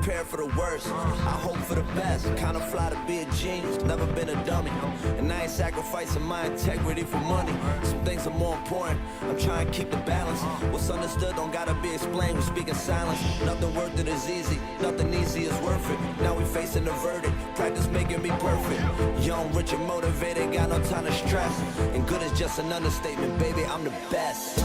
prepared for the worst. I hope for the best. Kind of fly to be a genius, never been a dummy. And I ain't sacrificing my integrity for money. Some things are more important. I'm trying to keep the balance. What's understood don't gotta be explained. We speak in silence. Nothing worth it is easy. Nothing easy is worth it. Now we facing the verdict. Practice making me perfect. Young, rich, and motivated. Got no time to stress. And good is just an understatement, baby. I'm the best.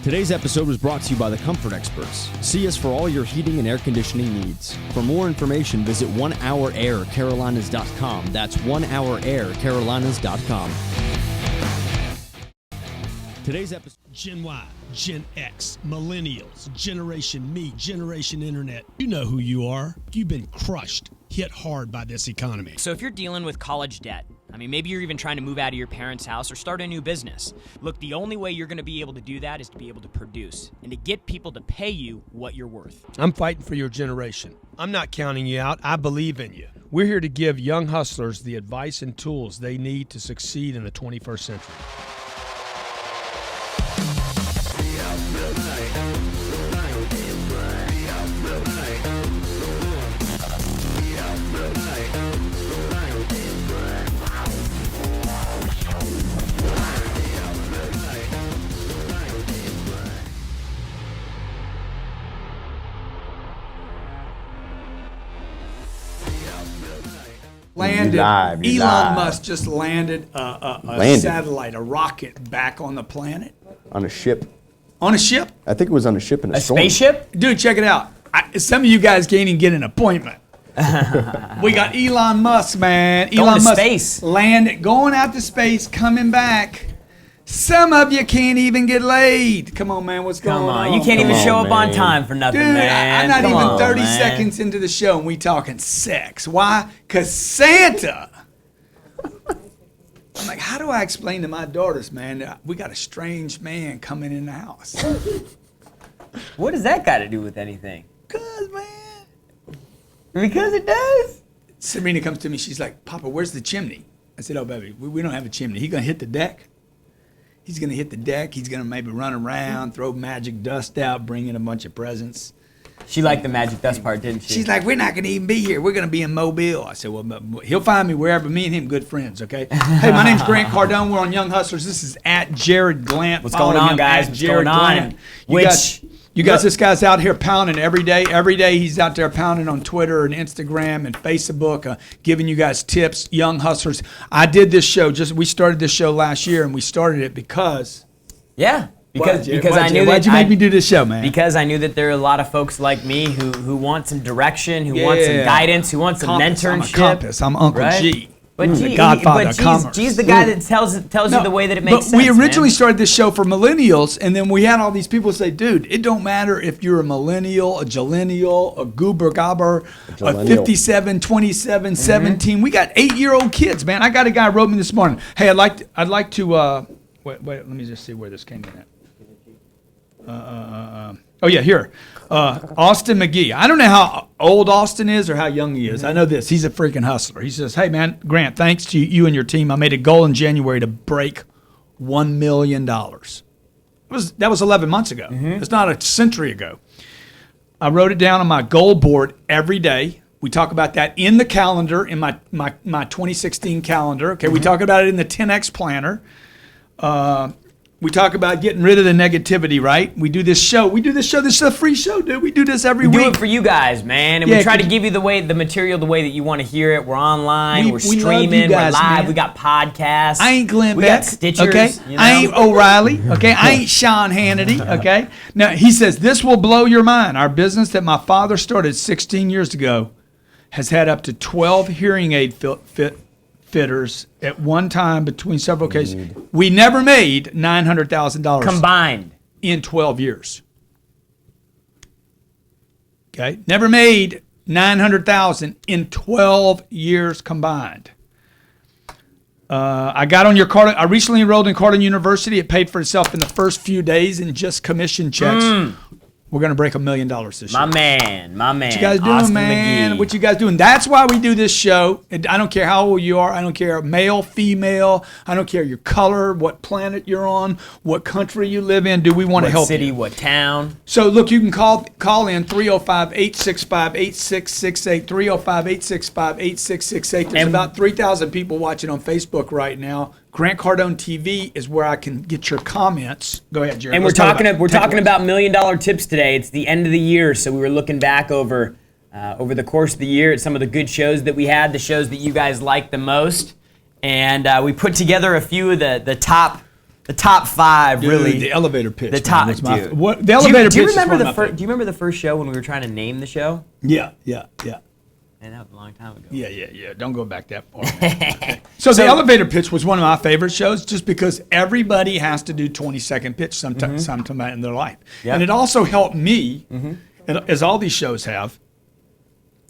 Today's episode was brought to you by the Comfort Experts. See us for all your heating and air conditioning needs. For more information, visit onehouraircarolinas.com. That's onehouraircarolinas.com. Today's episode. Gen Y, Gen X, Millennials, Generation Me, Generation Internet. You know who you are. You've been crushed, hit hard by this economy. So if you're dealing with college debt, maybe you're even trying to move out of your parents' house or start a new business. Look, the only way you're going to be able to do that is to be able to produce and to get people to pay you what you're worth. I'm fighting for your generation. I'm not counting you out. I believe in you. We're here to give young hustlers the advice and tools they need to succeed in the 21st century. Elon Musk just landed a satellite, a rocket back on the planet. On a ship. On a ship? I think it was on a ship in a storm. Spaceship? Dude, check it out. Some of you guys can't even get an appointment. We got Elon Musk, man. Going to space. Landed, going out to space, coming back. Some of you can't even get laid. Come on, man. What's going on? You can't even show up on time for nothing, dude, man. I'm not even 30 seconds into the show and we talking sex. Why? Because Santa. I'm like, how do I explain to my daughters, man, we got a strange man coming in the house? What does that got to do with anything? Because, man. Because it does? Serena comes to me. She's like, Papa, where's the chimney? I said, oh, baby, we don't have a chimney. He's going to hit the deck. He's going to hit the deck. He's going to maybe run around, throw magic dust out, bring in a bunch of presents. She liked the magic dust part, didn't she? She's like, we're not going to even be here. We're going to be in Mobile. I said, well, he'll find me wherever. Me and him, good friends, okay? Hey, my name's Grant Cardone. We're on Young Hustlers. This is at Jarrod Glandt. What's going on, guys? What's going on? You guys, this guy's out here pounding every day. Every day he's out there pounding on Twitter and Instagram and Facebook, giving you guys tips, Young Hustlers. I did this show. We started this show last year, and we started it because... Yeah. Because why'd you make me do this show, man? Because I knew that there are a lot of folks like me who want some direction, who want some guidance, who want some mentorship. I'm a compass. I'm Uncle right? G. But the Godfather of commerce. G's the guy that tells you the way that it makes sense. But we originally started this show for millennials, and then we had all these people say, dude, it don't matter if you're a millennial, a gillennial, a goober gobber, a 57, 27, 17. We got 8-year-old kids, man. I got a guy wrote me this morning. Hey, I'd like to wait, let me just see where this came in at. Here. Austin McGee. I don't know how old Austin is or how young he is. I know this. He's a freaking hustler. He says, hey, man, Grant, thanks to you and your team, I made a goal in January to break $1 million. That was 11 months ago. It's not a century ago. I wrote it down on my goal board every day. We talk about that in the calendar, in my 2016 calendar. Okay, we talk about it in the 10X planner. We talk about getting rid of the negativity, right? We do this show. This is a free show, dude. We do this every week. We do it for you guys, man. And we try to give you the material the way that you want to hear it. We're online. We're streaming. We're live. Man. We got podcasts. I ain't Glenn Beck. We got Stitchers. Okay? You know? I ain't O'Reilly. Okay? I ain't Sean Hannity. Okay? Now, he says, this will blow your mind. Our business that my father started 16 years ago has had up to 12 hearing aid fitters at one time between several cases. We never made $900,000 combined in 12 years. Okay, never made $900,000 in 12 years combined. I got on your Cardone. I recently enrolled in Cardone University. It paid for itself in the first few days in just commission checks. We're going to break $1 million this year. My man. What you guys doing, Austin man? McGee. What you guys doing? That's why we do this show. And I don't care how old you are. I don't care male, female. I don't care your color, what planet you're on, what country you live in. Do we want to help What city, you? what town? So, look, you can call in 305-865-8668, 305-865-8668. There's about 3,000 people watching on Facebook right now. Grant Cardone TV is where I can get your comments. Go ahead, Jarrod. And we're talking about $1 million tips today. It's the end of the year, so we were looking back over the course of the year at some of the good shows that we had, the shows that you guys liked the most, and we put together a few of the top five. Dude, really, the elevator pitch. the top. Was Dude. the elevator do you pitch. remember is do you remember the first show when we were trying to name the show? Yeah. Man, that was a long time ago. Yeah. Don't go back that far. Okay. So the elevator pitch was one of my favorite shows just because everybody has to do 20-second pitch sometime in their life. Yep. And it also helped me, as all these shows have,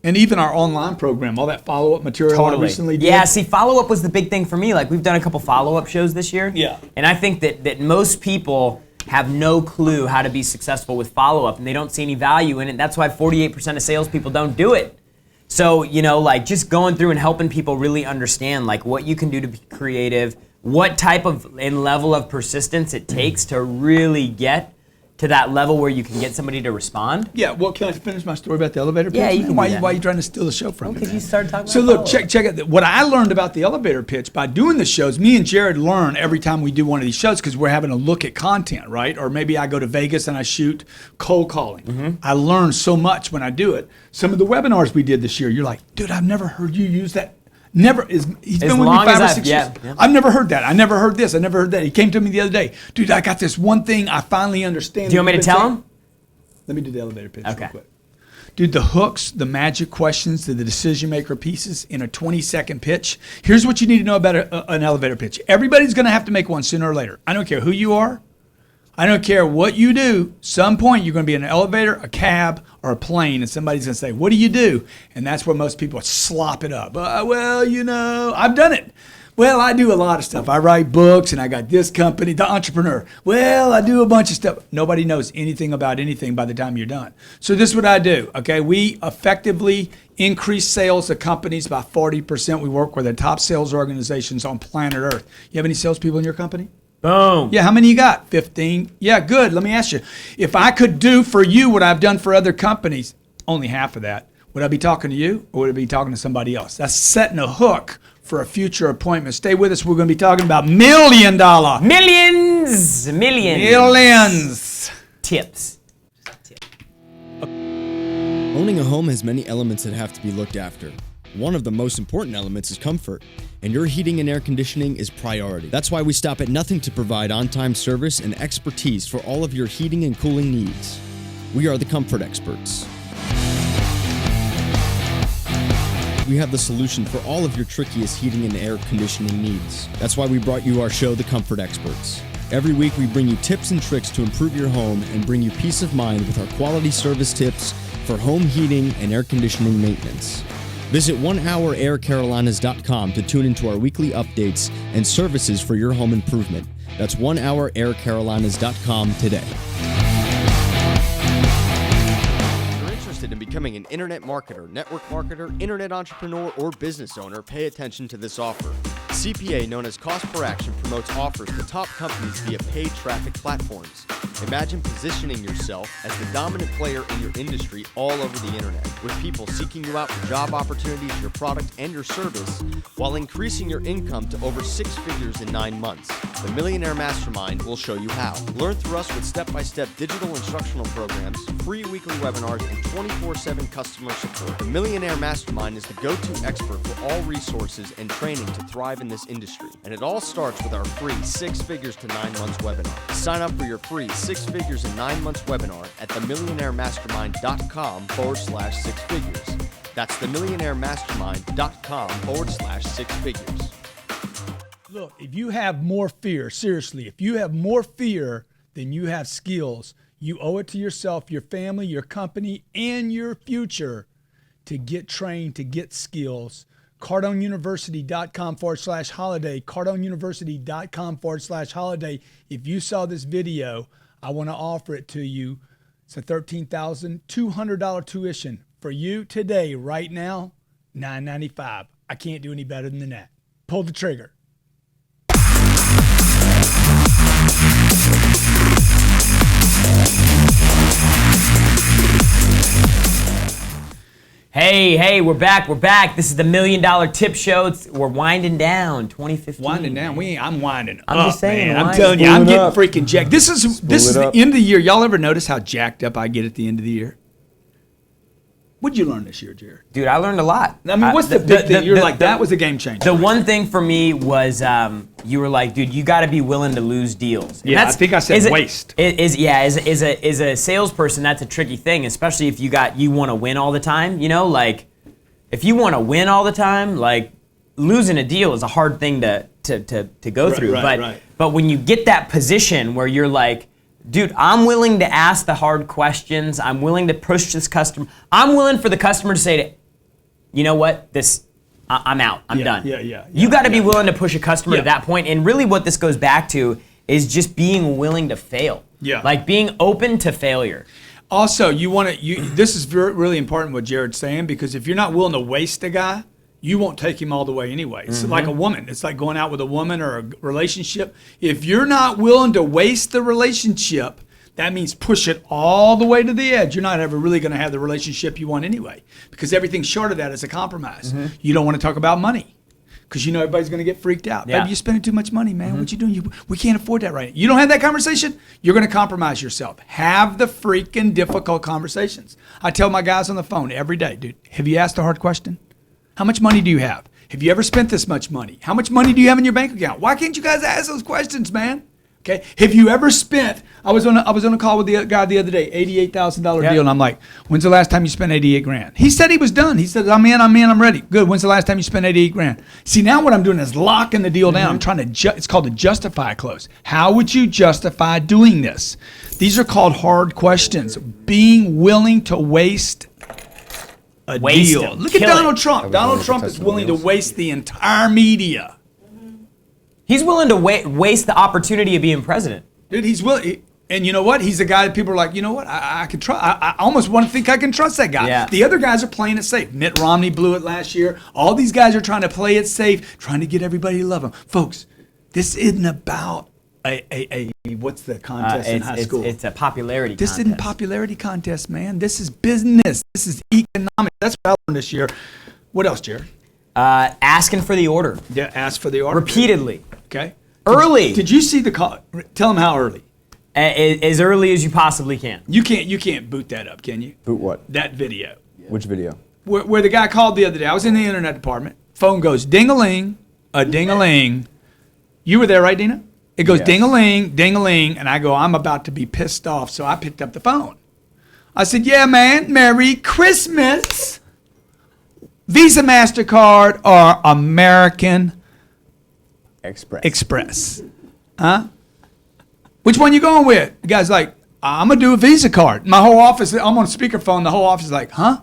and even our online program, all that follow-up material I recently did. Yeah, see, follow-up was the big thing for me. Like, we've done a couple follow-up shows this year. Yeah. And I think that most people have no clue how to be successful with follow-up, and they don't see any value in it. That's why 48% of salespeople don't do it. So, like just going through and helping people really understand like what you can do to be creative, what type of and level of persistence it takes to really get to that level where you can get somebody to respond. Yeah, well, can I finish my story about the elevator pitch? Yeah, you can Why do that. are you trying to steal the show from me? Because you man? started talking So about look, follow-up. check it. What I learned about the elevator pitch by doing the shows, me and Jarrod learn every time we do one of these shows because we're having a look at content, right? Or maybe I go to Vegas and I shoot cold calling. I learn so much when I do it. Some of the webinars we did this year, you're like, dude, I've never heard you use that. He's been with me long 5 as or I've- 6 yeah, years. yeah. I've never heard that. I never heard this. I never heard that. He came to me the other day. Dude, I got this one thing I finally understand. Do you want me to tell him? Let me do the elevator pitch real Okay. quick. Dude, the hooks, the magic questions, the decision maker pieces in a 20-second pitch. Here's what you need to know about an elevator pitch. Everybody's going to have to make one sooner or later. I don't care who you are. I don't care what you do. Some point you're going to be in an elevator, a cab, or a plane, and somebody's going to say, "What do you do?" And that's where most people slop it up. Well, I've done it. Well, I do a lot of stuff. I write books, and I got this company, the entrepreneur. Well, I do a bunch of stuff. Nobody knows anything about anything by the time you're done. So this is what I do, okay? We effectively increase sales of companies by 40%. We work with the top sales organizations on planet Earth. You have any salespeople in your company? Boom. Yeah, how many you got? 15. Yeah, good. Let me ask you. If I could do for you what I've done for other companies, only half of that, would I be talking to you or would I be talking to somebody else? That's setting a hook for a future appointment. Stay with us. We're going to be talking about $1 million. Millions. Tips. Owning a home has many elements that have to be looked after. One of the most important elements is comfort, and your heating and air conditioning is priority. That's why we stop at nothing to provide on-time service and expertise for all of your heating and cooling needs. We are the comfort experts. We have the solution for all of your trickiest heating and air conditioning needs. That's why we brought you our show, The Comfort Experts. Every week we bring you tips and tricks to improve your home and bring you peace of mind with our quality service tips for home heating and air conditioning maintenance. Visit onehouraircarolinas.com to tune into our weekly updates and services for your home improvement. That's onehouraircarolinas.com today. If you're interested in becoming an internet marketer, network marketer, internet entrepreneur, or business owner, pay attention to this offer. CPA, known as Cost Per Action, promotes offers to top companies via paid traffic platforms. Imagine positioning yourself as the dominant player in your industry all over the internet, with people seeking you out for job opportunities, your product, and your service, while increasing your income to over 6 figures in 9 months. The Millionaire Mastermind will show you how. Learn through us with step-by-step digital instructional programs, free weekly webinars, and 24/7 customer support. The Millionaire Mastermind is the go-to expert for all resources and training to thrive in this industry. And it all starts with our free 6 Figures to 9 Months webinar. Sign up for your free 6 Figures in 9 Months webinar at themillionairemastermind.com/6 figures. That's themillionairemastermind.com/6 figures. Look, if you have more fear, seriously, if you have more fear than you have skills, you owe it to yourself, your family, your company, and your future to get trained, to get skills. CardoneUniversity.com/holiday, CardoneUniversity.com/holiday. If you saw this video, I want to offer it to you. It's a $13,200 tuition for you today, right now, $995. I can't do any better than that. Pull the trigger. Hey, we're back. This is the $1 Million Tip Show. We're winding down 2015. Winding down. I'm winding I'm up, just saying, man. I'm wind- telling you, Spool I'm it getting up. freaking jacked. This is it the up. end of the year. Y'all ever notice how jacked up I get at the end of the year? What'd you learn this year, Jarrod? Dude, I learned a lot. I mean, what's the big thing? You're like, that was a game changer. The one thing for me was you were like, dude, you got to be willing to lose deals. And Yeah, I think I said waste. As a salesperson, that's a tricky thing, especially if you want to win all the time. You know, like if you want to win all the time, like losing a deal is a hard thing to go through. But when you get that position where you're like, dude, I'm willing to ask the hard questions. I'm willing to push this customer. I'm willing for the customer to say, you know what, I'm out. I'm done. You got to be willing to push a customer to that point. And really what this goes back to is just being willing to fail. Yeah. Like being open to failure. Also, this is really important what Jarrod's saying, because if you're not willing to waste a guy, you won't take him all the way anyway. It's like a woman. It's like going out with a woman or a relationship. If you're not willing to waste the relationship, that means push it all the way to the edge. You're not ever really going to have the relationship you want anyway, because everything short of that is a compromise. You don't want to talk about money because you know everybody's going to get freaked out. Yeah. Baby, you're spending too much money, man. What you doing? We can't afford that right now. You don't have that conversation, you're going to compromise yourself. Have the freaking difficult conversations. I tell my guys on the phone every day, dude, have you asked a hard question? How much money do you have? Have you ever spent this much money? How much money do you have in your bank account? Why can't you guys ask those questions, man? Okay. Have you ever spent? I was on a call with the guy the other day, $88,000 deal, and I'm like, when's the last time you spent 88 grand? He said he was done. He said, I'm in, I'm ready. Good. When's the last time you spent 88 grand? See, now what I'm doing is locking the deal down. I'm trying to. It's called a justify close. How would you justify doing this? These are called hard questions. Being willing to waste a Waste deal. them. Look at Kill Donald it. Trump. Donald Trump is willing to waste the entire media. He's willing to waste the opportunity of being president. Dude, he's willing. And you know what? He's a guy that people are like, you know what? I can trust. I almost want to think I can trust that guy. Yeah. The other guys are playing it safe. Mitt Romney blew it last year. All these guys are trying to play it safe, trying to get everybody to love him. Folks, this isn't about a what's the contest in high school? It's a popularity This contest. isn't popularity contest, man. This is business. This is economics. That's what I learned this year. What else, Jarrod? Asking for the order. Yeah, ask for the order. Repeatedly. Okay. Early. Did you see the call? Tell them how early. As early as you possibly can. You can't boot that up, can you? Boot what? That video. Which video? Where the guy called the other day. I was in the internet department. Phone goes ding-a-ling, a ding-a-ling. You were there, right, Dina? It goes Yes. ding-a-ling, ding-a-ling, and I go, I'm about to be pissed off, so I picked up the phone. I said, yeah, man, Merry Christmas. Visa, MasterCard, or American Express. Huh? Which one you going with? The guy's like, I'm going to do a Visa card. My whole office, I'm on speakerphone. The whole office is like, huh?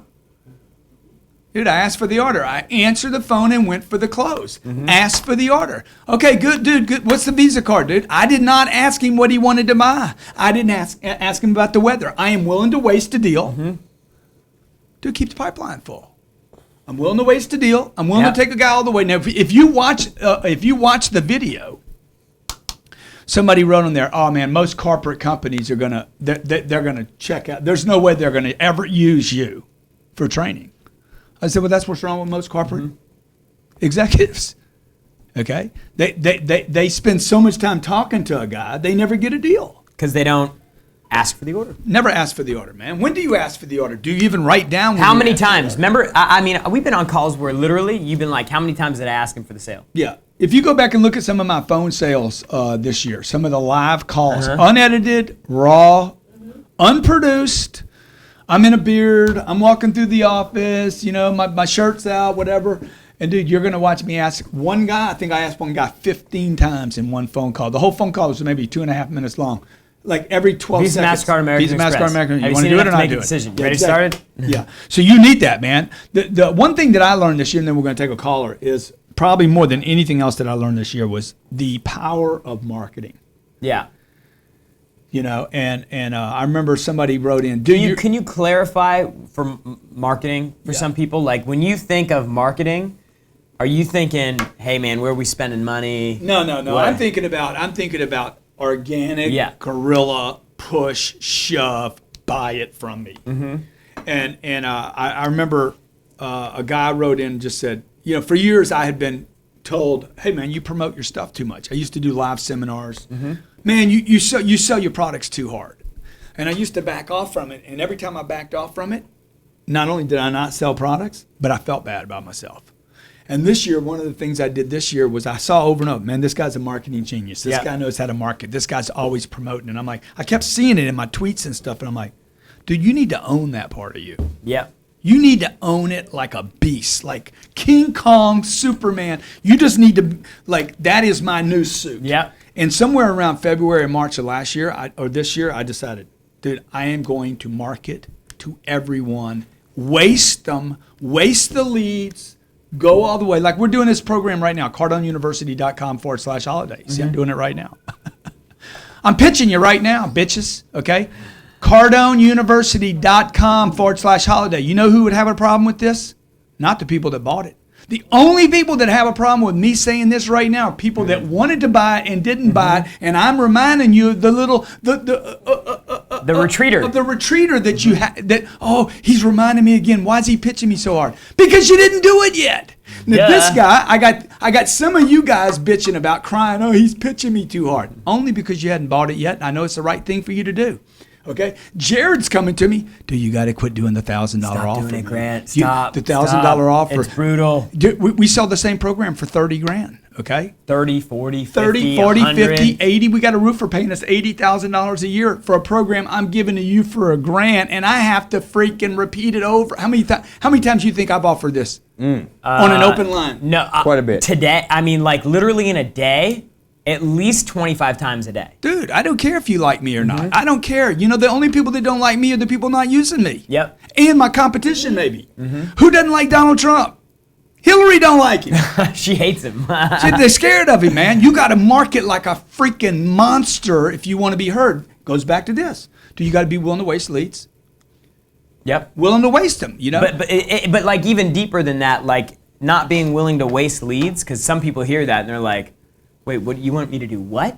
Dude, I asked for the order. I answered the phone and went for the close. Asked for the order. Okay, good, dude. Good. What's the Visa card, dude? I did not ask him what he wanted to buy. I didn't ask him about the weather. I am willing to waste a deal. Dude, keep the pipeline full. I'm willing to waste a deal. I'm willing to take a guy all the way. Now, if you watch the video, somebody wrote on there, oh man, most corporate companies are they're gonna check out. There's no way they're gonna ever use you for training. I said, well, that's what's wrong with most corporate executives. Okay, they spend so much time talking to a guy, they never get a deal Because they don't ask for the order. Never ask for the order, man. When do you ask for the order? Do you even write down? How many times? Remember, I mean, we've been on calls where literally you've been like, how many times did I ask him for the sale? Yeah. If you go back and look at some of my phone sales this year, some of the live calls, unedited, raw, unproduced. I'm in a beard. I'm walking through the office. You know, my shirt's out, whatever. And dude, you're gonna watch me ask one guy. I think I asked one guy 15 times in one phone call. The whole phone call was maybe 2.5 minutes long. Like every 12 Visa, seconds. MasterCard, American Visa, Express. MasterCard, American. Have You you want to seen do it enough or to not make a do it? decision? Yeah, Ready exactly. started? Yeah. So you need that, man. The one thing that I learned this year, and then we're going to take a caller, is probably more than anything else that I learned this year was the power of marketing. Yeah. You know, and I remember somebody wrote in, can you clarify for marketing for some people? Like when you think of marketing, are you thinking, hey man, where are we spending money? No. What? I'm thinking about organic, guerrilla, push, shove, buy it from me. Mm-hmm. And I remember a guy wrote in and just said, you know, for years I had been told, hey man, you promote your stuff too much. I used to do live seminars. Mm-hmm. Man, you sell your products too hard. And I used to back off from it. And every time I backed off from it, not only did I not sell products, but I felt bad about myself. And this year, one of the things I did this year was I saw over and over, man, this guy's a marketing genius. This guy knows how to market. This guy's always promoting. And I'm like, I kept seeing it in my tweets and stuff. And I'm like, dude, you need to own that part of you. Yeah. You need to own it like a beast, like King Kong, Superman. You just need to, like, that is my new suit. Yeah. And somewhere around February or March of last year, this year, I decided, dude, I am going to market to everyone, waste them, waste the leads, go all the way. Like we're doing this program right now, CardoneUniversity.com/holidays. See, I'm doing it right now. I'm pitching you right now, bitches, okay? CardoneUniversity.com/holiday. You know who would have a problem with this? Not the people that bought it. The only people that have a problem with me saying this right now are people that wanted to buy it and didn't buy it. And I'm reminding you of the retreater. The retreater that you had. He's reminding me again. Why is he pitching me so hard? Because you didn't do it yet. Now, this guy, I got some of you guys bitching about crying. Oh, he's pitching me too hard. Only because you hadn't bought it yet. I know it's the right thing for you to do. Okay, Jarrod's coming to me. Dude, you got to quit doing the $1,000 offer. Stop doing it, Grant. Stop. The $1,000 offer. It's brutal. Dude, we sell the same program for $30,000. Okay. 30, 40, 50, 30, 40, 100. 50, 80. We got a roofer paying us $80,000 a year for a program I'm giving to you for a grant, and I have to freaking repeat it over. How many times do you think I've offered this on an open line? No, quite a bit. Today, I mean, like literally in a day, at least 25 times a day. Dude, I don't care if you like me or not. I don't care. You know, the only people that don't like me are the people not using me. Yep. And my competition, maybe. Who doesn't like Donald Trump? Hillary don't like him. She hates him. They're scared of him, man. You got to market like a freaking monster if you want to be heard. Goes back to this. Do you got to be willing to waste leads? Yep. Willing to waste them, you know? But like even deeper than that, like not being willing to waste leads, because some people hear that and they're like, wait, what you want me to do? What?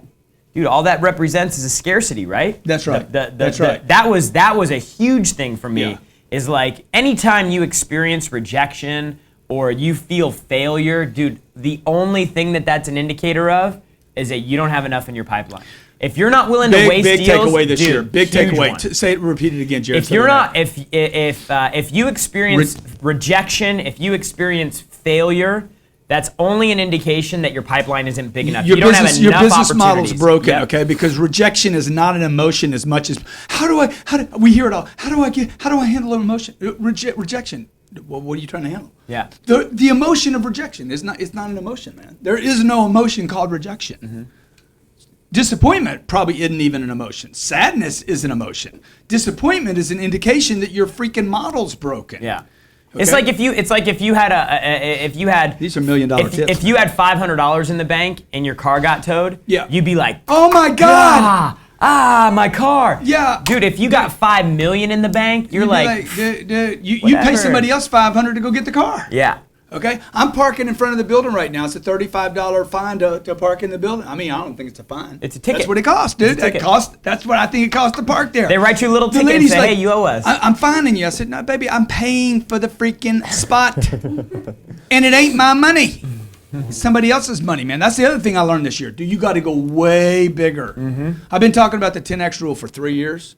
Dude, all that represents is a scarcity, right? That's right. That's right. That was a huge thing for me. Yeah. Is like anytime you experience rejection or you feel failure, dude, the only thing that's an indicator of is that you don't have enough in your pipeline. If you're not willing to waste big deals, takeaway this year. Big huge takeaway. one. Say it. Repeat it again, Jarrod. If you're not, if you experience rejection, if you experience failure, that's only an indication that your pipeline isn't big enough. Your you don't have business, enough your business model's broken, Yep. okay? Because rejection is not an emotion as much as we hear it all. How do I handle an emotion? Rejection. Well, what are you trying to handle? Yeah. The emotion of rejection is not. It's not an emotion, man. There is no emotion called rejection. Mm-hmm. Disappointment probably isn't even an emotion. Sadness is an emotion. Disappointment is an indication that your freaking model's broken. Yeah. Okay? It's like if you had These are $1 million tips. If you had $500 in the bank and your car got towed, yeah. you'd be like, oh my God. My car. Yeah. Dude, if you got $5 million in the bank, you're like dude, you pay somebody else $500 to go get the car. Yeah. Okay, I'm parking in front of the building right now. It's a $35 fine to park in the building. I mean, I don't think it's a fine. It's a ticket. That's what it costs, dude. That's what I think it costs to park there. They write you a little ticket and say, hey, you owe us. I'm fining you. I said, no, baby, I'm paying for the freaking spot. And it ain't my money. It's somebody else's money, man. That's the other thing I learned this year. Dude, you got to go way bigger. Mm-hmm. I've been talking about the 10X rule for 3 years.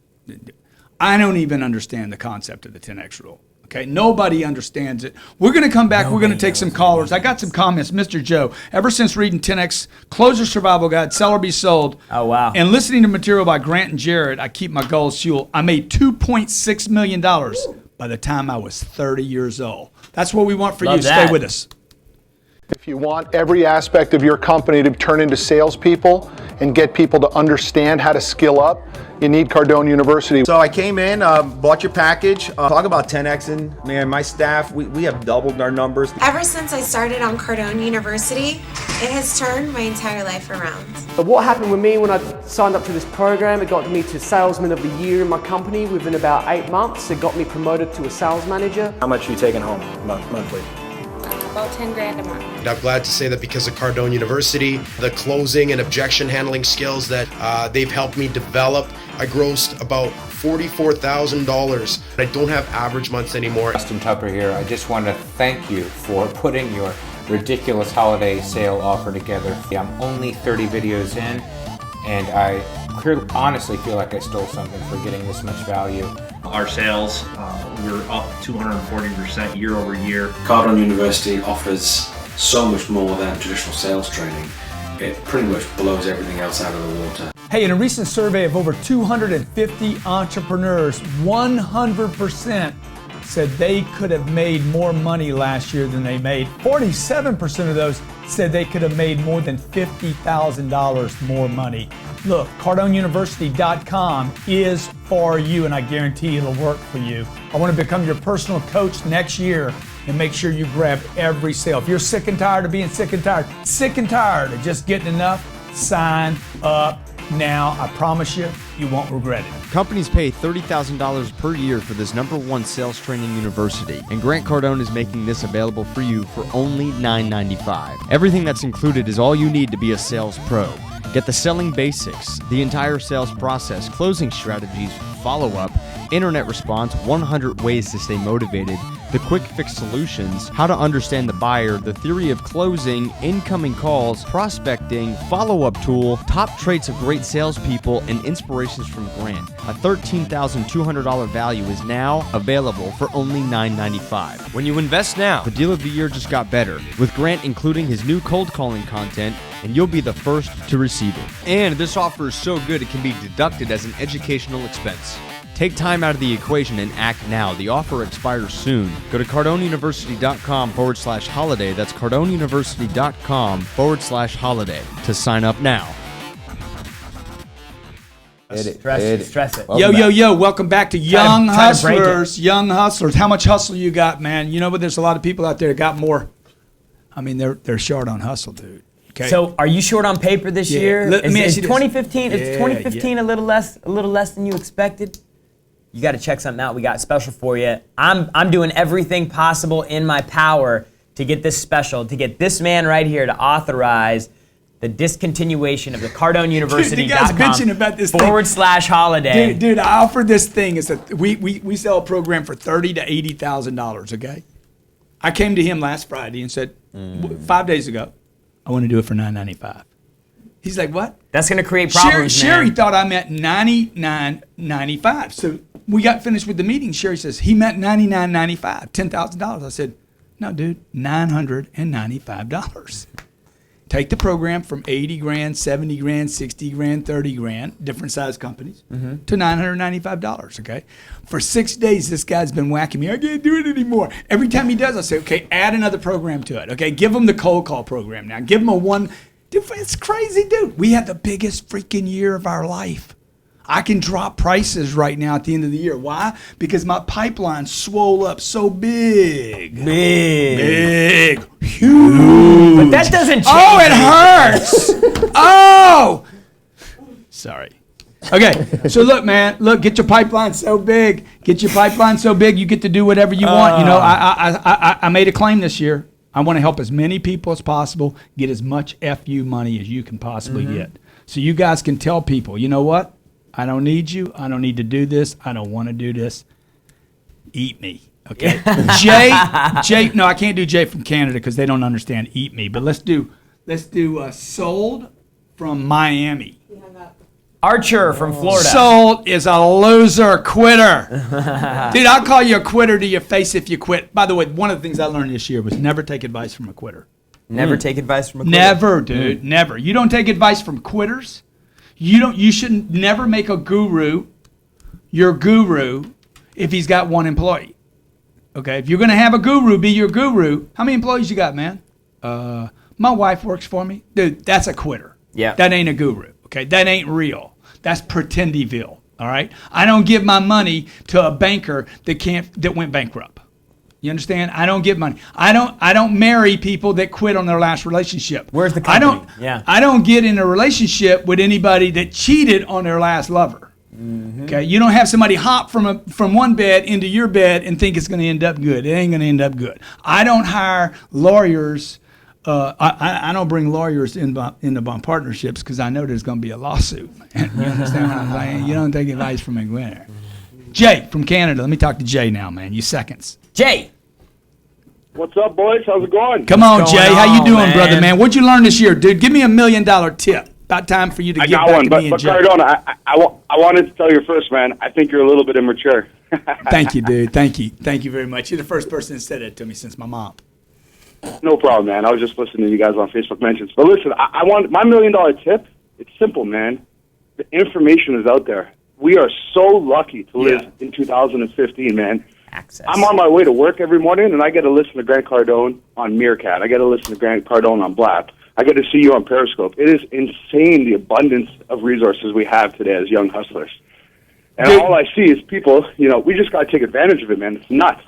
I don't even understand the concept of the 10X rule. Okay, nobody understands it. We're going to come back. We're going to take some callers. I got some comments. Mr. Joe, ever since reading 10X, Closer Survival Guide, Sell or Be Sold, wow, and listening to material by Grant and Jarrod, I keep my goals fueled. I made $2.6 million by the time I was 30 years old. That's what we want for you. Stay with us. If you want every aspect of your company to turn into salespeople and get people to understand how to skill up, you need Cardone University. So I came in, bought your package. Talk about 10Xing. Man, my staff, we have doubled our numbers. Ever since I started on Cardone University, it has turned my entire life around. But what happened with me when I signed up to this program, it got me to Salesman of the Year in my company within about 8 months. It got me promoted to a sales manager. How much are you taking home monthly? About 10 grand a month. I'm glad to say that because of Cardone University, the closing and objection handling skills that they've helped me develop, I grossed about $44,000. I don't have average months anymore. Justin Tucker here. I just want to thank you for putting your ridiculous holiday sale offer together. I'm only 30 videos in, and I honestly feel like I stole something for getting this much value. Our sales, we're up 240% year over year. Cardone University offers so much more than traditional sales training. It pretty much blows everything else out of the water. Hey, in a recent survey of over 250 entrepreneurs, 100% said they could have made more money last year than they made. 47% of those said they could have made more than $50,000 more money. Look, CardoneUniversity.com is for you, and I guarantee it'll work for you. I want to become your personal coach next year and make sure you grab every sale. If you're sick and tired of being sick and tired of just getting enough, sign up now. I promise you, you won't regret it. Companies pay $30,000 per year for this #1 sales training university, and Grant Cardone is making this available for you for only $9.95. Everything that's included is all you need to be a sales pro. Get the selling basics, the entire sales process, closing strategies, follow-up, internet response, 100 ways to stay motivated, the quick fix solutions, how to understand the buyer, the theory of closing, incoming calls, prospecting, follow-up tool, top traits of great salespeople, and inspirations from Grant. A $13,200 value is now available for only $9.95. When you invest now, the deal of the year just got better, with Grant including his new cold calling content, and you'll be the first to receive it. And this offer is so good it can be deducted as an educational expense. Take time out of the equation and act now. The offer expires soon. Go to CardoneUniversity.com/holiday. That's CardoneUniversity.com/holiday to sign up now. Stress it. Yo, welcome back to Young Hustlers. Young Hustlers. How much hustle you got, man? You know, but there's a lot of people out there that got more. I mean, they're short on hustle, dude. Okay. So, are you short on paper this year? Let me ask you this. 2015? Is 2015 a little less than you expected? You got to check something out. We got special for you. I'm doing everything possible in my power to get this special, to get this man right here to authorize the discontinuation of the Cardone University.com/holiday. Dude, I offered this thing. It's we sell a program for $30,000 to $80,000. Okay. I came to him last Friday and said, 5 days ago, I want to do it for $9.95. He's like, what? That's going to create problems, Sherry thought I meant $99.95. So we got finished with the meeting. Sherry says, he meant $99.95, $10,000. I said, no, dude, $995. Take the program from 80 grand, 70 grand, 60 grand, 30 grand, different size companies, to $995, okay? For 6 days, this guy's been whacking me. I can't do it anymore. Every time he does, I say, okay, add another program to it, okay? Give him the cold call program now. Give him a one. Dude, it's crazy, dude. We had the biggest freaking year of our life. I can drop prices right now at the end of the year. Why? Because my pipeline swole up so big. Big. Huge. But that doesn't change. Oh, it hurts. Oh. Sorry. Okay, so look, man. Look, get your pipeline so big. Get your pipeline so big you get to do whatever you want. You know, I made a claim this year. I want to help as many people as possible get as much FU money as you can possibly get. So you guys can tell people, you know what? I don't need you. I don't need to do this. I don't want to do this. Eat me. Okay. Jay, no, I can't do Jay from Canada because they don't understand eat me. But let's do Sold from Miami. Archer from Florida. Sold is a loser, quitter. Dude, I'll call you a quitter to your face if you quit. By the way, one of the things I learned this year was never take advice from a quitter. Never take advice from a quitter? Never, dude. Never. You don't take advice from quitters. You shouldn't never make a guru your guru if he's got one employee. Okay? If you're going to have a guru be your guru, how many employees you got, man? My wife works for me. Dude, that's a quitter. Yeah. That ain't a guru. Okay. That ain't real. That's pretendyville. All right. I don't give my money to a banker that went bankrupt. You understand? I don't give money. I don't marry people that quit on their last relationship. Where's the company? I don't get in a relationship with anybody that cheated on their last lover. Mm-hmm. Okay, you don't have somebody hop from one bed into your bed and think it's going to end up good. It ain't going to end up good. I don't hire lawyers. I don't bring lawyers into my partnerships because I know there's going to be a lawsuit. You understand what I'm saying? You don't take advice from a winner. Jay from Canada. Let me talk to Jay now, man. You seconds. Jay. What's up, boys? How's it going? Come on, Jay. How you doing, brother, man? What'd you learn this year, dude? Give me $1 million tip. About time for you to get back to me and Jay. Cardone, I wanted to tell you first, man. I think you're a little bit immature. Thank you, dude. Thank you very much. You're the first person that said that to me since my mom. No problem, man. I was just listening to you guys on Facebook mentions. But listen, I want my $1 million tip. It's simple, man. The information is out there. We are so lucky to live in 2015, man. Access. I'm on my way to work every morning, and I get to listen to Grant Cardone on Meerkat. I get to listen to Grant Cardone on Blap. I get to see you on Periscope. It is insane the abundance of resources we have today as young hustlers. And all I see is people, we just got to take advantage of it, man. It's nuts.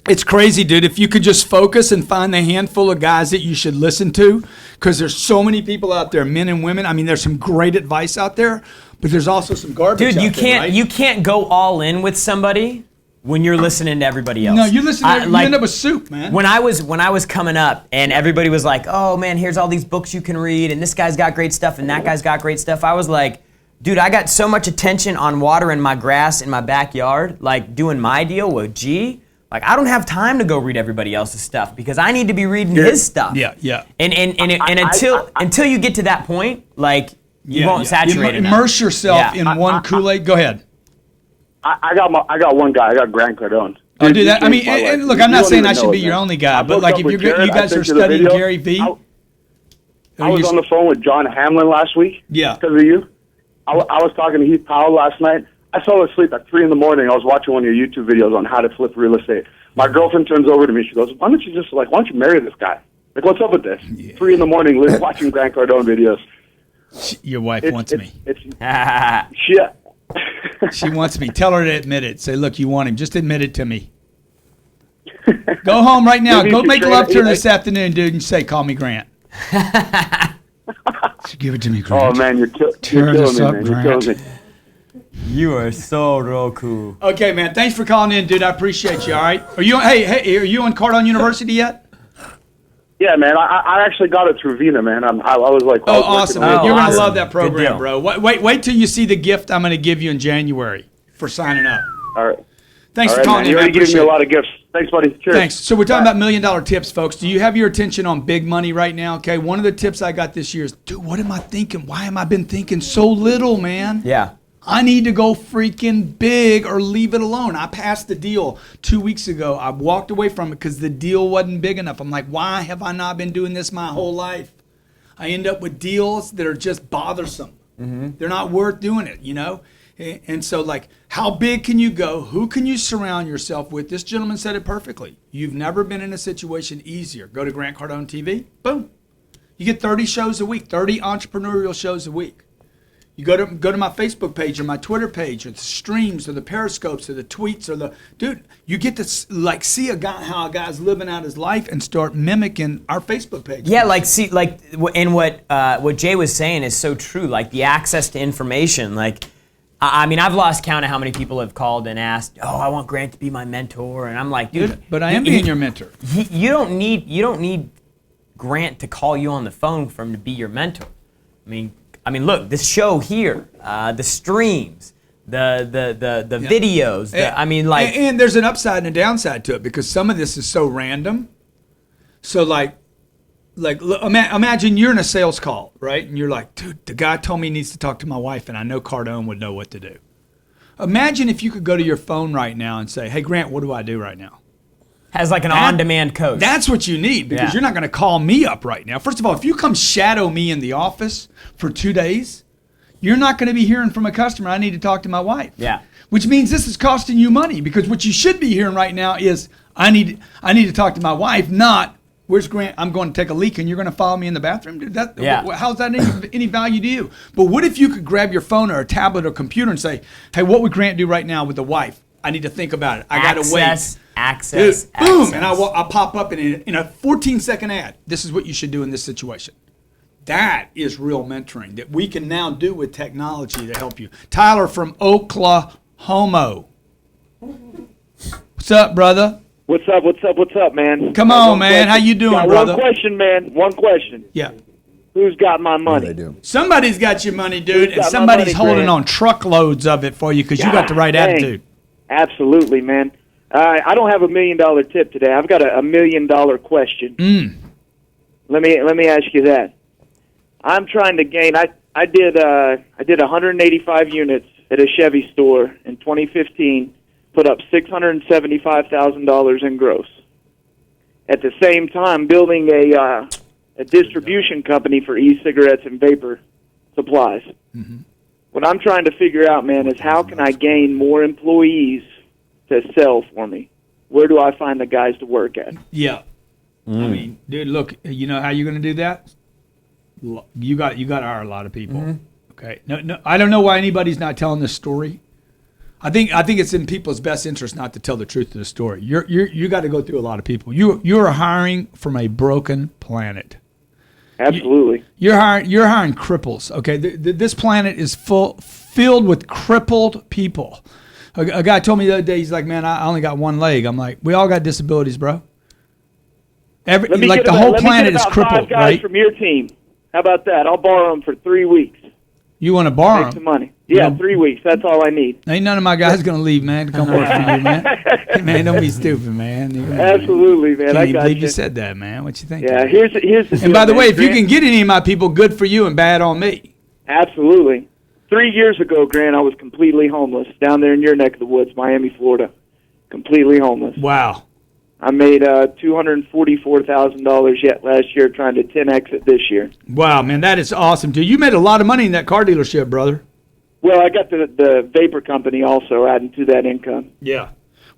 It's crazy, dude. If you could just focus and find the handful of guys that you should listen to, because there's so many people out there, men and women. I mean, there's some great advice out there, but there's also some garbage. Dude, out you can't go all in with somebody when you're listening to everybody else. No, you listen to you end up with soup, man. When I was coming up and everybody was like, "Oh man, here's all these books you can read, and this guy's got great stuff, and that guy's got great stuff," I was like, dude, I got so much attention on watering my grass in my backyard, like doing my deal with G. Like, I don't have time to go read everybody else's stuff because I need to be reading his stuff. Yeah. And until you get to that point, like, you won't saturate enough. Immerse yourself in one Kool-Aid. Go ahead. I got one guy. I got Grant Cardone. Oh, do that. I mean, and look, I'm not saying I should be your only guy, but like if you guys are studying Gary Vee. I was on the phone with John Hamlin last week. Yeah. Because of you. I was talking to Heath Powell last night. I fell asleep at 3 in the morning. I was watching one of your YouTube videos on how to flip real estate. My girlfriend turns over to me. She goes, why don't you marry this guy? Like, what's up with this? 3 in the morning, watching Grant Cardone videos. Your wife wants me. She wants me. Tell her to admit it. Say, look, you want him. Just admit it to me. Go home right now. Go make love to her this afternoon, dude, and say, call me Grant. Give it to me, Grant. Oh, man, you're killing me, man. You're killing me. You are so Roku. Okay, man. Thanks for calling in, dude. I appreciate you. All right. Are you on Cardone University yet? Yeah, man. I actually got it through Vina, man. I was like, oh, awesome. You're gonna love that program, bro. Wait till you see the gift I'm gonna give you in January for signing up. All right. Thanks for calling in. You already gave me a lot of gifts. Thanks, buddy. Cheers. Thanks. So we're talking about $1 million tips, folks. Do you have your attention on big money right now? Okay. One of the tips I got this year is, dude, what am I thinking? Why am I been thinking so little, man? Yeah. I need to go freaking big or leave it alone. I passed the deal 2 weeks ago. I walked away from it because the deal wasn't big enough. I'm like, why have I not been doing this my whole life? I end up with deals that are just bothersome. Mm-hmm. They're not worth doing it, And so, like, how big can you go? Who can you surround yourself with? This gentleman said it perfectly. You've never been in a situation easier. Go to Grant Cardone TV. Boom. You get 30 shows a week, 30 entrepreneurial shows a week. You go to my Facebook page or my Twitter page or the streams or the periscopes or the tweets or you get to see how a guy's living out his life and start mimicking our Facebook page. Yeah, and what Jay was saying is so true. Like the access to information. Like, I mean, I've lost count of how many people have called and asked, "Oh, I want Grant to be my mentor," and I'm like, dude, but I am being your mentor. You don't need Grant to call you on the phone for him to be your mentor. I mean, look, this show here, the streams, the videos. And there's an upside and a downside to it because some of this is so random. So imagine you're in a sales call, right? And you're like, dude, the guy told me he needs to talk to my wife, and I know Cardone would know what to do. Imagine if you could go to your phone right now and say, hey, Grant, what do I do right now? Has like an on-demand coach. That's what you need because you're not going to call me up right now. First of all, if you come shadow me in the office for 2 days, you're not going to be hearing from a customer, I need to talk to my wife. Yeah. Which means this is costing you money because what you should be hearing right now is I need to talk to my wife, not Where's Grant? I'm going to take a leak, and you're going to follow me in the bathroom, dude. How's that any value to you? But what if you could grab your phone or a tablet or computer and say, "Hey, what would Grant do right now with the wife? I need to think about it. I got to wait." Access. Boom, and I'll pop up in a 14-second ad. This is what you should do in this situation. That is real mentoring that we can now do with technology to help you. Tyler from Oklahoma. What's up, brother? What's up, man? Come on, man. How you doing, brother? One question, man. One question. Yeah. Who's got my money? Somebody's got your money, dude, and somebody's holding on truckloads of it for you because you got the right attitude. Absolutely, man. I don't have $1 million tip today. I've got a $1 million question. Let me ask you that. I'm trying to gain. I did 185 units at a Chevy store in 2015. Put up $675,000 in gross. At the same time, building a distribution company for e-cigarettes and vapor supplies. What I'm trying to figure out, man, is how can I gain more employees to sell for me? Where do I find the guys to work at? Yeah. I mean, dude, look, you know how you're going to do that? You got to hire a lot of people. Okay. No, I don't know why anybody's not telling this story. I think it's in people's best interest not to tell the truth of the story. You got to go through a lot of people. You're hiring from a broken planet. Absolutely. You're hiring cripples. Okay. This planet is filled with crippled people. A guy told me the other day, he's like, "Man, I only got one leg." I'm like, "We all got disabilities, bro." The whole planet is crippled, 5 guys right? from your team. How about that? I'll borrow them for 3 weeks. You want to borrow Make them? some money. Yeah, 3 weeks. That's all I need. Ain't none of my guys going to leave, man, to come work for you, man. Man, don't be stupid, man. Absolutely, man. Can't even believe you said that, man. What you think? Yeah, here's the And by deal, the way, man. if you can get any of my people, good for you and bad on me. Absolutely. 3 years ago, Grant, I was completely homeless down there in your neck of the woods, Miami, Florida. Completely homeless. Wow. I made $244,000 yet last year, trying to 10x it this year. Wow, man, that is awesome, dude. You made a lot of money in that car dealership, brother. Well, I got the vapor company also adding to that income. Yeah.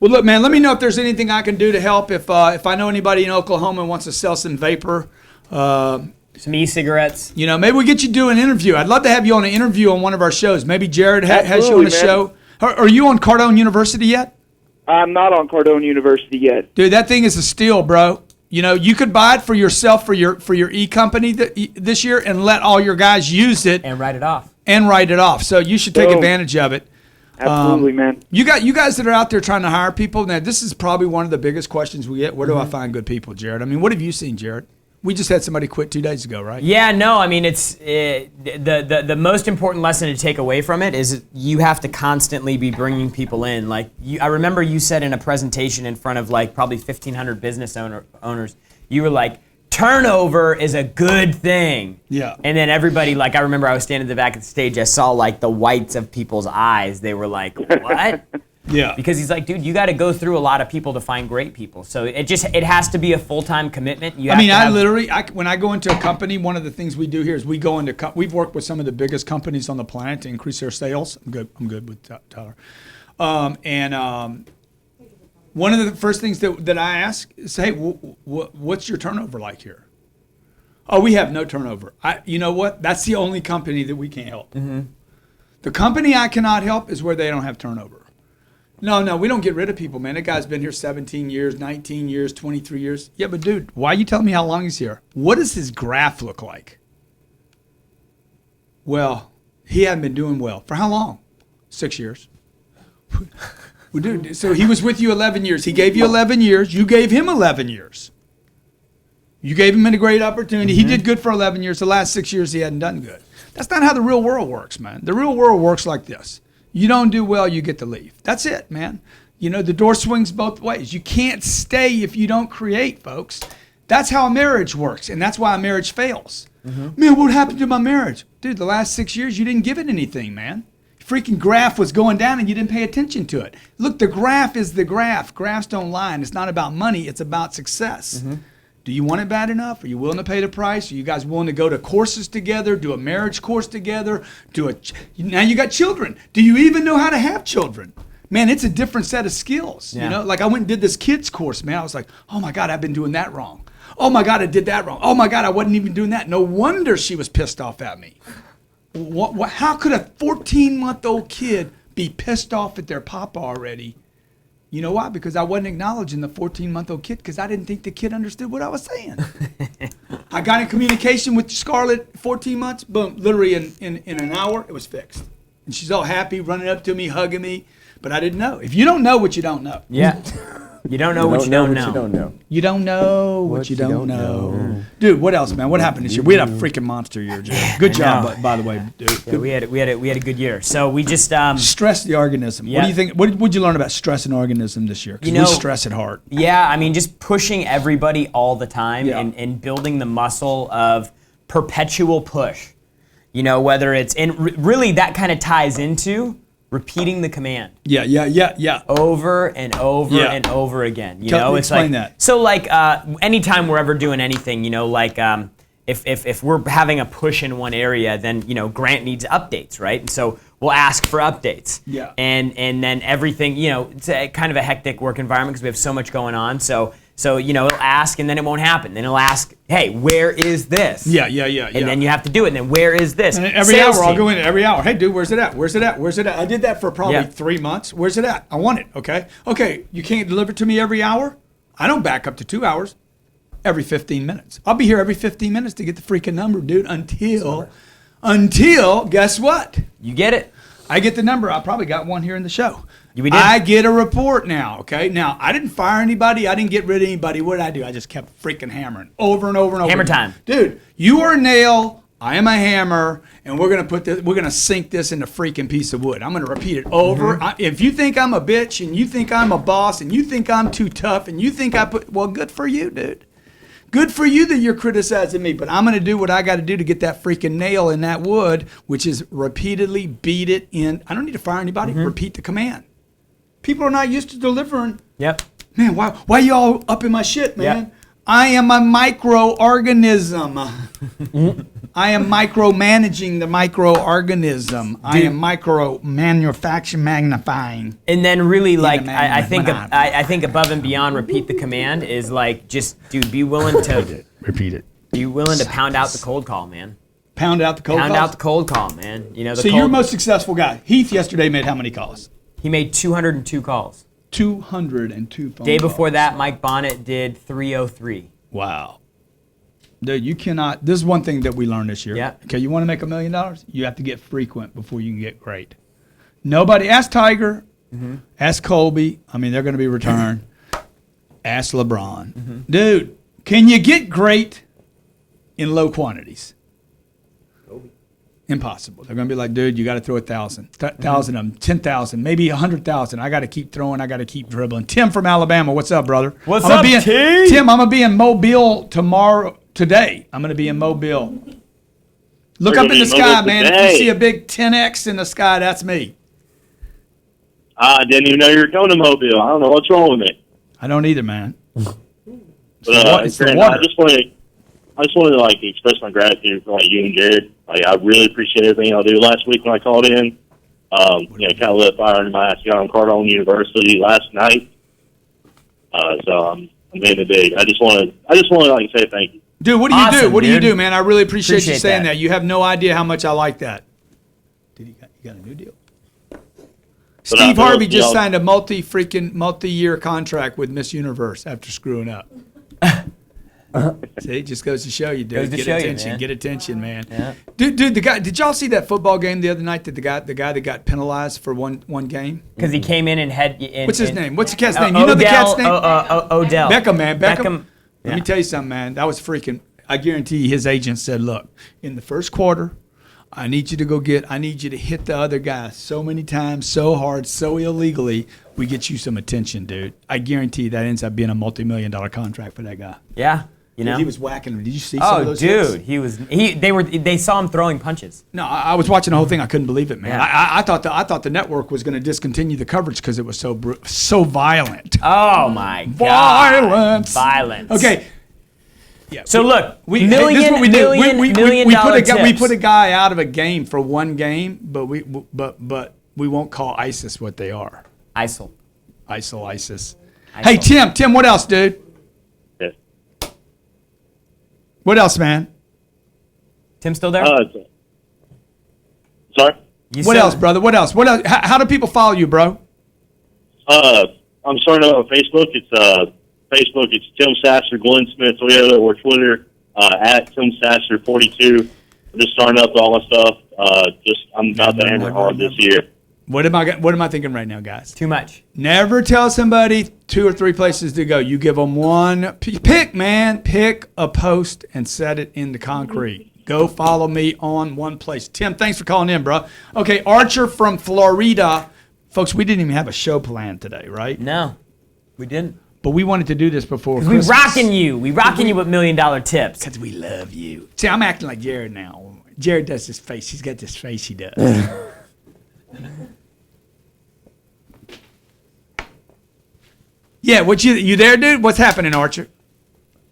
Well, look, man, let me know if there's anything I can do to help. If I know anybody in Oklahoma who wants to sell some vapor. Some e-cigarettes. You know, maybe we get you to do an interview. I'd love to have you on an interview on one of our shows. Maybe Jarrod has you on a show. Are you on Cardone University yet? I'm not on Cardone University yet. Dude, that thing is a steal, bro. You know, you could buy it for yourself for your e-company this year and let all your guys use it. And write it off. So you should take advantage of it. Absolutely, man. You guys that are out there trying to hire people. Now, this is probably one of the biggest questions we get. Where do I find good people, Jarrod? I mean, what have you seen, Jarrod? We just had somebody quit 2 days ago, right? Yeah, no, I mean, it's the most important lesson to take away from it is you have to constantly be bringing people in. Like, I remember you said in a presentation in front of like probably 1,500 business owners, you were like, turnover is a good thing. Yeah. And then everybody, like, I remember I was standing at the back of the stage, I saw like the whites of people's eyes. They were like, what? Yeah. Because he's like, dude, you got to go through a lot of people to find great people. So it has to be a full-time commitment. When I go into a company, one of the things we do here is we go into we've worked with some of the biggest companies on the planet to increase their sales. I'm good with Tyler. One of the first things that I ask is, hey, what's your turnover like here? Oh, we have no turnover. You know what? That's the only company that we can't help. The company I cannot help is where they don't have turnover. No, we don't get rid of people, man. That guy's been here 17 years, 19 years, 23 years. Yeah, but dude, why are you telling me how long he's here? What does his graph look like? Well, he hadn't been doing well. For how long? 6 years. Well, dude, so he was with you 11 years. He gave you 11 years. You gave him 11 years. You gave him a great opportunity. He did good for 11 years. The last 6 years, he hadn't done good. That's not how the real world works, man. The real world works like this. You don't do well, you get to leave. That's it, man. You know, the door swings both ways. You can't stay if you don't create, folks. That's how a marriage works, and that's why a marriage fails. Man, what happened to my marriage? Dude, the last 6 years, you didn't give it anything, man. Freaking graph was going down and you didn't pay attention to it. Look, the graph is the graph. Graphs don't lie, and it's not about money. It's about success. Do you want it bad enough? Are you willing to pay the price? Are you guys willing to go to courses together, do a marriage course together? Now you got children. Do you even know how to have children? man, it's a different set of skills. Yeah. You know, like I went and did this kids course, man. I was like, oh my God, I've been doing that wrong. Oh my God, I did that wrong. Oh my God, I wasn't even doing that. No wonder she was pissed off at me. How could a 14-month-old kid be pissed off at their papa already? You know why? Because I wasn't acknowledging the 14-month-old kid because I didn't think the kid understood what I was saying. I got in communication with Scarlett 14 months, boom, literally in an hour, it was fixed. And she's all happy, running up to me, hugging me. But I didn't know. If you don't know what you don't know. Yeah. You don't know what you don't know. You don't know what you don't know. Dude, what else, man? What happened this year? We had a freaking monster year, Joe. Good job, by the way, dude. Yeah, we had a good year. So we just stress the organism. Yeah. What do you think? What did you learn about stress and organism this year? Because we stress it hard. Yeah, I mean, just pushing everybody all the time and building the muscle of perpetual push. You know, whether it's really that kind of ties into repeating the command. Yeah. Over and over and over again. You know, it's explain like that. So like anytime we're ever doing anything, you know, like if we're having a push in one area, then you know Grant needs updates, right? And so we'll ask for updates. Yeah. And then everything, you know, it's kind of a hectic work environment because we have so much going on. So you know, it'll ask and then it won't happen. Then it'll ask, hey, where is this? Yeah. And then you have to do it. And then where is this? And every hour, I'll go in every hour. Hey, dude, where's it at? Where's it at? Where's it at? I did that for probably 3 months. Where's it at? I want it, okay? Okay, you can't deliver it to me every hour? I don't back up to 2 hours. Every 15 minutes. I'll be here every 15 minutes to get the freaking number, dude, until, guess what? You get it. I get the number. I probably got one here in the show. We did. I get a report now, okay? Now, I didn't fire anybody. I didn't get rid of anybody. What did I do? I just kept freaking hammering over and over and over. Hammer time. Dude, you are a nail. I am a hammer, and we're gonna sink this in a freaking piece of wood. I'm gonna repeat it over. If you think I'm a bitch, and you think I'm a boss, and you think I'm too tough, and you think well, good for you, dude. Good for you that you're criticizing me, but I'm going to do what I got to do to get that freaking nail in that wood, which is repeatedly beat it in. I don't need to fire anybody. Repeat the command. People are not used to delivering. Yep. Man, why you all up in my shit, man? Yep. I am a microorganism. I am micromanaging the microorganism. I am magnifying. And then really, like, I think above and beyond repeat the command is like just, dude, be willing to repeat it. Be willing to pound out the cold call, man. Pound out the cold call. Pound out the cold call, man. You know. So you're the most successful guy. Heath yesterday made how many calls? He made 202 calls. 202 phone calls. Day before that, Mike Bonnet did 303. Wow. Dude, you cannot. This is one thing that we learned this year. Yeah. Okay, you want to make $1 million? You have to get frequent before you can get great. Nobody. Ask Tiger. Ask Colby. I mean, they're going to be returned. Ask LeBron. Dude, can you get great in low quantities? Impossible. They're going to be like, dude, you got to throw 1,000. 1,000 of them, 10,000, maybe 100,000. I got to keep throwing. I got to keep dribbling. Tim from Alabama, what's up, brother? What's up, Tim? Tim, I'm going to be in Mobile today. I'm going to be in Mobile. Look up in the sky, man. If you see a big 10X in the sky, that's me. I didn't even know you were going to Mobile. I don't know what's wrong with me. I don't either, man. But, it's the water. I just wanted to like express my gratitude for like you and Jarrod. Like I really appreciate everything y'all do. Last week when I called in, you know, kind of lit a fire under my ass. Got on Cardone University last night. So I'm in the dig. I just want to like say thank you. Dude, what do you do? What do you do, man? I really appreciate you Appreciate saying that. that. You have no idea how much I like that. Dude, you got a new deal. Steve Harvey just signed a multi-year contract with Miss Universe after screwing up. See, it just goes to show you, dude. Get attention, man. Yeah. Dude, the guy. Did y'all see that football game the other night? That the guy that got penalized for one game because he came in and had. What's his name? What's the cat's name? You know the cat's name? Odell. Beckham, man. Beckham. Yeah. Let me tell you something, man. That was freaking. I guarantee you his agent said, "Look, in the first quarter, I need you to hit the other guy so many times, so hard, so illegally. We get you some attention, dude. I guarantee that ends up being a multi-million-dollar contract for that guy." Yeah. You know, dude, he was whacking him. Did you see some of those hits? They saw him throwing punches. No, I was watching the whole thing. I couldn't believe it, man. Yeah. I thought the network was going to discontinue the coverage because it was so violent. Oh my God! Violence. Okay. Yeah. So look, we put a guy out of a game for one game, but we won't call ISIS what they are. ISIL. ISIS. Hey, Tim, what else, dude? Yeah. What else, man? Tim still there? Sorry? What else, brother? What else? How do people follow you, bro? I'm starting out on Facebook. It's Tim Sasser, Glenn Smith, Toyota, or Twitter, at Tim Sasser 42. I'm just starting up all my stuff. I'm about to hammer hard this year. What am I thinking right now, guys? Too much. Never tell somebody 2 or 3 places to go. You give them one. Pick a post and set it into concrete. Go follow me on one place. Tim, thanks for calling in, bro. Okay, Archer from Florida. Folks, we didn't even have a show planned today, right? No, we didn't. But we wanted to do this before Christmas. We rocking you. We rocking you with $1 million tips. Because we love you. See, I'm acting like Jarrod now. Jarrod does this face. He's got this face he does. Yeah, you there, dude? What's happening, Archer?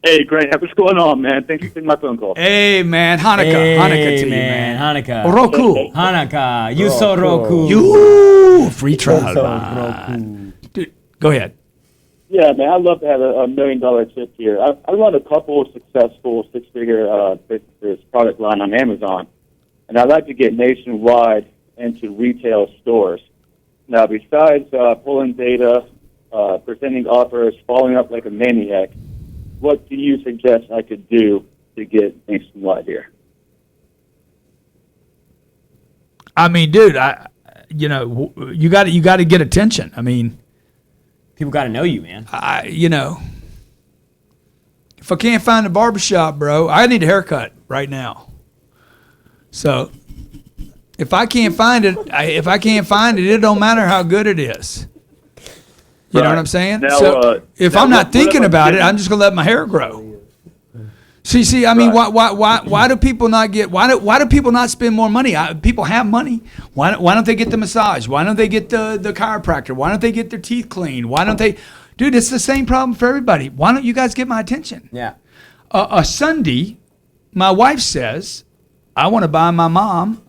Hey, Grant, what's going on, man? Thanks for taking my phone call. Hey, man, Hanukkah to you, man. Hanukkah. Roku. Hanukkah. You saw Roku. You free trial. Dude, go ahead. Yeah, man, I'd love to have a $1 million tip here. I run a couple of successful six-figure businesses product line on Amazon, and I'd like to get nationwide into retail stores. Now, besides pulling data, presenting offers, following up like a maniac, what do you suggest I could do to get nationwide here? I mean, dude, you got to get attention. I mean, people got to know you, man. If I can't find a barbershop, bro, I need a haircut right now. So if I can't find it, it don't matter how good it is. You know what I'm saying? Now, so if I'm not thinking about it, I'm just gonna let my hair grow. See. I mean, why do people not get? Why do people not spend more money? People have money. Why don't they get the massage? Why don't they get the chiropractor? Why don't they get their teeth cleaned? Why don't they? Dude, it's the same problem for everybody. Why don't you guys get my attention? Yeah. A Sunday, my wife says, I want to buy my mom.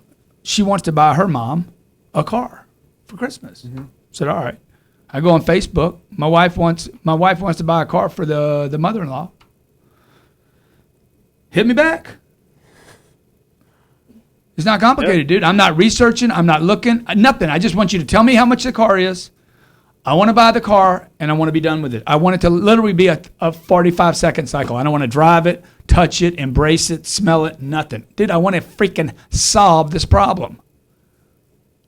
She wants to buy her mom a car for Christmas. I said, all right. I go on Facebook. My wife wants to buy a car for the mother-in-law. Hit me back. It's not complicated, dude. I'm not researching. I'm not looking. Nothing. I just want you to tell me how much the car is. I want to buy the car, and I want to be done with it. I want it to literally be a 45-second cycle. I don't want to drive it, touch it, embrace it, smell it, nothing. Dude, I want to freaking solve this problem.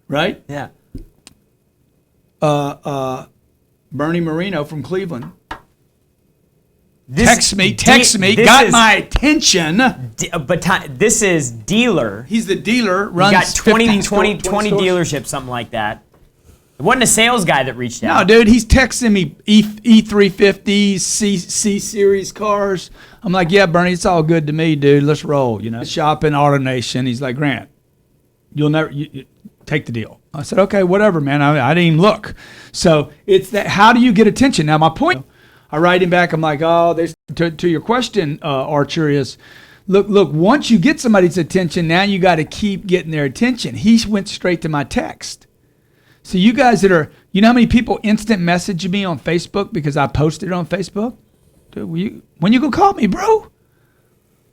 Right? Yeah. Bernie Marino from Cleveland. Text me, got my attention. This is dealer. He's the dealer, He got runs 20 stores. dealerships, something like that. It wasn't a sales guy that reached out. No, dude, he's texting me E350, C series cars. I'm like, yeah, Bernie, it's all good to me, dude. Let's roll. Shopping, AutoNation. He's like, Grant, you'll never you take the deal. I said, okay, whatever, man. I didn't even look. So it's that. How do you get attention? Now, my point. I write him back. I'm like, to your question, Archer, is look. Once you get somebody's attention, now you got to keep getting their attention. He went straight to my text. So you guys that are, you know how many people instant message me on Facebook because I posted it on Facebook? Dude, when you gonna call me, bro?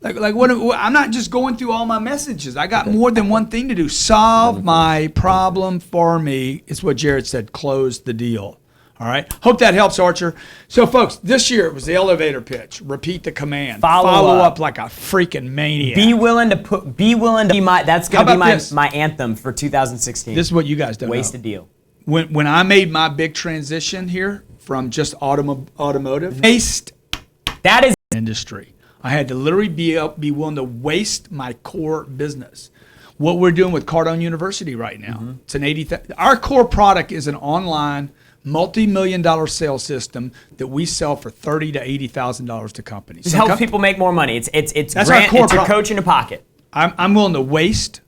Like what? I'm not just going through all my messages. I got more than one thing to do. Solve my problem for me. It's what Jarrod said. Close the deal. All right. Hope that helps, Archer. So, folks, this year it was the elevator pitch. Repeat the command. Follow up like a freaking maniac. Be willing to be my. That's gonna be my anthem for 2016. This is what you guys don't know. Waste a deal. When I made my big transition here from just automotive, waste that is industry. I had to literally be willing to waste my core business. What we're doing with Cardone University right now, it's an our core product is an online multi-million-dollar sales system that we sell for $30,000 to $80,000 to companies. It helps people make more money. It's That's Grant, our core it's a coach in a pocket. I'm willing to waste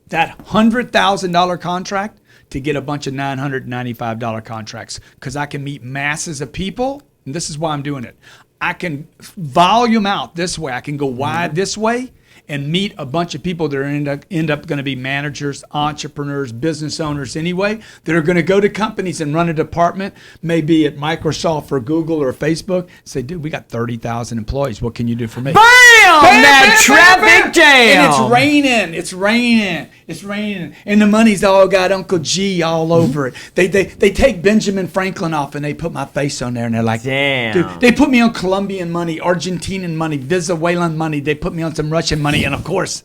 that $100,000 contract to get a bunch of $995 contracts because I can meet masses of people, and this is why I'm doing it. I can volume out this way. I can go wide this way and meet a bunch of people that are end up going to be managers, entrepreneurs, business owners anyway, that are going to go to companies and run a department, maybe at Microsoft or Google or Facebook, say, dude, we got 30,000 employees. What can you do for me? Bam! That traffic jam! And it's raining. It's raining. It's raining. And the money's all got Uncle G all over it. They take Benjamin Franklin off and they put my face on there and they're like, damn. Dude, they put me on Colombian money, Argentinian money, Venezuelan money. They put me on some Russian money. And of course,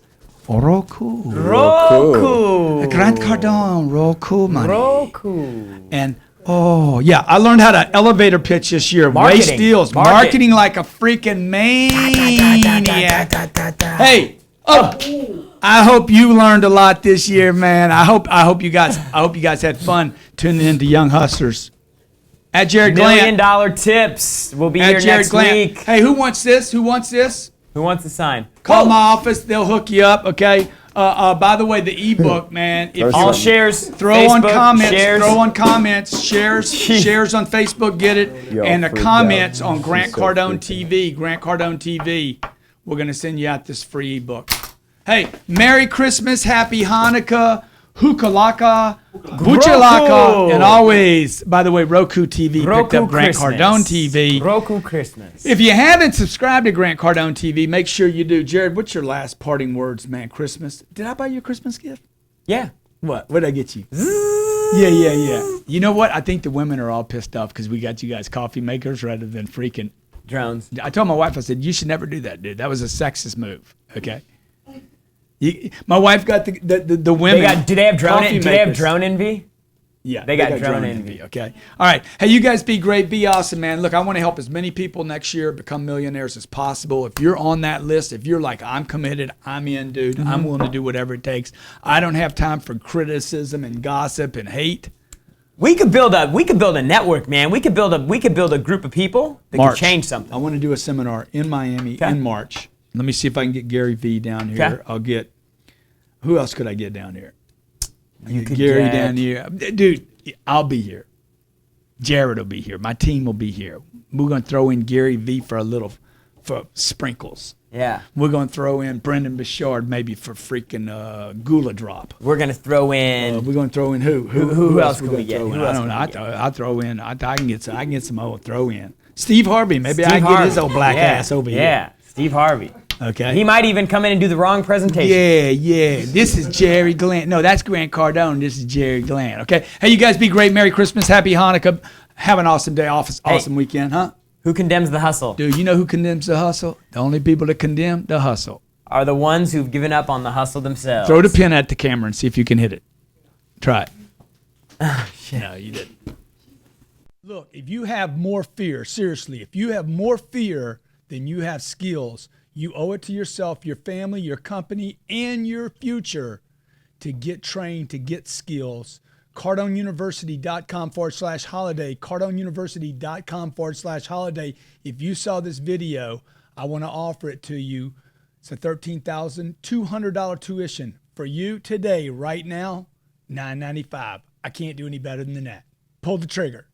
Roku. Grant Cardone, Roku money. And oh, yeah. I learned how to elevator pitch this year. Waste deals. Marketing like a freaking maniac. Hey, I hope you learned a lot this year, man. I hope you guys had fun tuning into Young Hustlers. At Jarrod Glandt. $1 million tips. We'll be here next week. Hey, who wants this? Who wants this? Who wants to sign? Call my office. They'll hook you up, okay? By the way, the ebook, man. If all shares. Throw Facebook, on comments. shares. Throw on comments. Shares on Facebook. Get it. Yo, and the freaked comments out. on She's Grant so Cardone freaked TV. Grant Cardone TV. We're gonna send you out this free ebook. Hey, Merry Christmas, Happy Hanukkah, Hukalaka, Buchalaka, and always, by the way, Roku TV picked up Grant Cardone TV. Roku Christmas. If you haven't subscribed to Grant Cardone TV, make sure you do. Jarrod, what's your last parting words, man? Christmas. Did I buy you a Christmas gift? Yeah. What did I get you? Yeah. You know what? I think the women are all pissed off because we got you guys coffee makers rather than freaking drones. I told my wife, I said, you should never do that, dude. That was a sexist move. Okay. My wife got the women. Do they have drone? coffee Do they have makers. drone envy? Yeah, they got drone envy. Okay. All right. Hey, you guys be great. Be awesome, man. Look, I want to help as many people next year become millionaires as possible. If you're on that list, if you're like, I'm committed, I'm in, dude, I'm willing to do whatever it takes. I don't have time for criticism and gossip and hate. We could build a network, man. We could build a group of people that could change something. I want to do a seminar in Miami in March. Let me see if I can get Gary V down here. Okay. I'll get, who else could I get down here? You could Gary get down here. Dude, I'll be here. Jarrod will be here. My team will be here. We're going to throw in Gary V for sprinkles. Yeah. We're going to throw in Brendan Bouchard maybe for freaking Gula Drop. We're going to throw in. We're going to throw in who? Who else can we get? I don't know. I'll throw in. I can get some old throw in. Steve Harvey. Maybe I can get his old black ass over here. Yeah, Steve Harvey. Okay. He might even come in and do the wrong presentation. Yeah. This is Jarrod Glandt. No, that's Grant Cardone. This is Jarrod Glandt. Okay. Hey, you guys be great. Merry Christmas. Happy Hanukkah. Have an awesome day. Awesome weekend, huh? Who condemns the hustle? Dude, you know who condemns the hustle? The only people that condemn the hustle are the ones who've given up on the hustle themselves. Throw the pin at the camera and see if you can hit it. Try it. Oh, shit. No, you didn't. Look, if you have more fear, seriously, if you have more fear than you have skills, you owe it to yourself, your family, your company, and your future to get trained, to get skills. CardoneUniversity.com/holiday. CardoneUniversity.com/holiday. If you saw this video, I want to offer it to you. It's a $13,200 tuition for you today, right now, $995. I can't do any better than that. Pull the trigger.